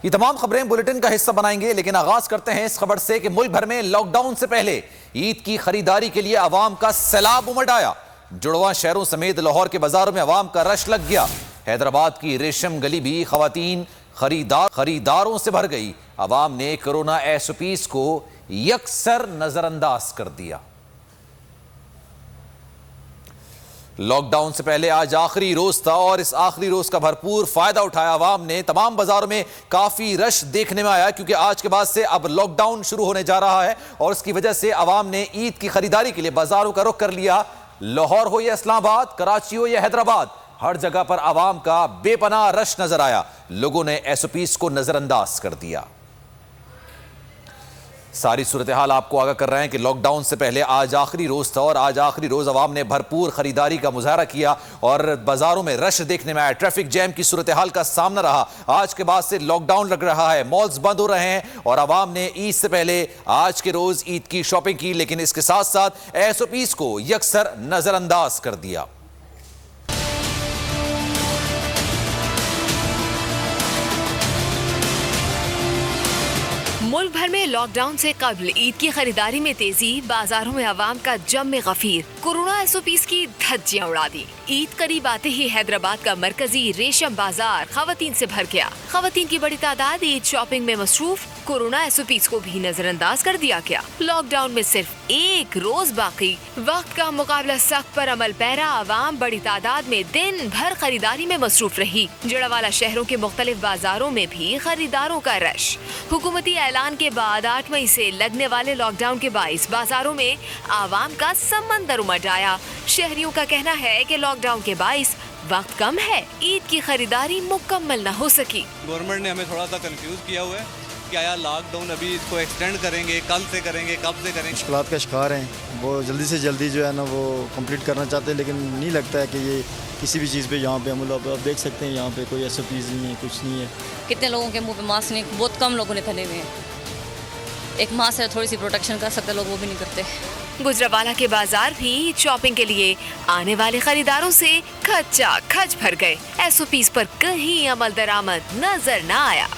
ये तमाम खबरें बुलेटिन का हिस्सा बनाएंगे, लेकिन आगाज करते हैं इस खबर से कि मुल्क भर में लॉकडाउन से पहले ईद की खरीदारी के लिए अवाम का सैलाब उमड़ आया। जुड़वा शहरों समेत लाहौर के बाजारों में अवाम का रश लग गया। हैदराबाद की रेशम गली भी खवातीन खरीदारों से भर गई। अवाम ने कोरोना एसओपीज को यकसर नजरअंदाज कर दिया। लॉकडाउन से पहले आज आखिरी रोज था और इस आखिरी रोज का भरपूर फायदा उठाया अवाम ने। तमाम बाजारों में काफी रश देखने में आया, क्योंकि आज के बाद से अब लॉकडाउन शुरू होने जा रहा है और इसकी वजह से अवाम ने ईद की खरीदारी के लिए बाजारों का रुख कर लिया। लाहौर हो या इस्लामाबाद, कराची हो या हैदराबाद, हर जगह पर अवाम का बेपनाह रश नजर आया। लोगों ने एसओपीज को नजरअंदाज कर दिया। सारी सूरत हाल आपको आगाह कर रहे हैं कि लॉकडाउन से पहले आज आखिरी रोज था और आज आखिरी रोज अवाम ने भरपूर खरीदारी का मुजाहरा किया और बाजारों में रश देखने में आया। ट्रैफिक जैम की सूरत हाल का सामना रहा। आज के बाद से लॉकडाउन लग रहा है, मॉल्स बंद हो रहे हैं और अवाम ने ईद से पहले आज के रोज ईद की शॉपिंग की, लेकिन इसके साथ साथ एसओपीज को यकसर नजरअंदाज कर दिया। मुल्क भर में लॉकडाउन से कबल ईद की खरीदारी में तेजी, बाजारों में अवाम का जम में गफीर। कोरोना एसओपीज की धज्जियां उड़ा दी। ईद करीब आते ही हैदराबाद का मरकजी रेशम बाजार खवातीन से भर गया। खवातीन की बड़ी तादाद ईद शॉपिंग में मसरूफ। कोरोना एसओपीज को भी नजरअंदाज कर दिया गया। लॉकडाउन में सिर्फ एक रोज बाकी, वक्त का मुकाबला सख्त पर अमल पैरा अवाम बड़ी तादाद में दिन भर खरीदारी में मसरूफ रही। जड़ावाला शहरों के मुख्तलिफ बाजारों में भी खरीदारों का रश। हुकूमती ऐलान के बाद 8 मई से लगने वाले लॉकडाउन के बाइस बाजारों में आवाम का समंदर उमड़ आया। शहरियों का कहना है कि लॉकडाउन के बाइस वक्त कम है, ईद की खरीदारी मुकम्मल न हो सकी। गवर्नमेंट ने हमें थोड़ा सा कंफ्यूज किया हुआ है कि आया लॉकडाउन अभी इसको एक्सटेंड करेंगे, कल से करेंगे, कब से करेंगे। मुश्किलात का शिकार हैं, वो जल्दी से जल्दी जो है ना वो कंप्लीट करना चाहते हैं, लेकिन नहीं लगता है कि ये किसी भी चीज़ पे यहाँ पे हम लोग आप देख सकते हैं यहाँ पे कोई एसओपीज नहीं है, कुछ नहीं है। कितने लोगों के मुंह पे मास्क नहीं, बहुत कम लोगों ने पहने हुए हैं। एक मास्क से थोड़ी सी प्रोटेक्शन कर सकते लोग, वो भी नहीं करते। गुजरावाला के बाजार भी शॉपिंग के लिए आने वाले खरीदारों से खचा खच भर गए। एसओपीज पर कहीं अमल दरामद नजर न आया।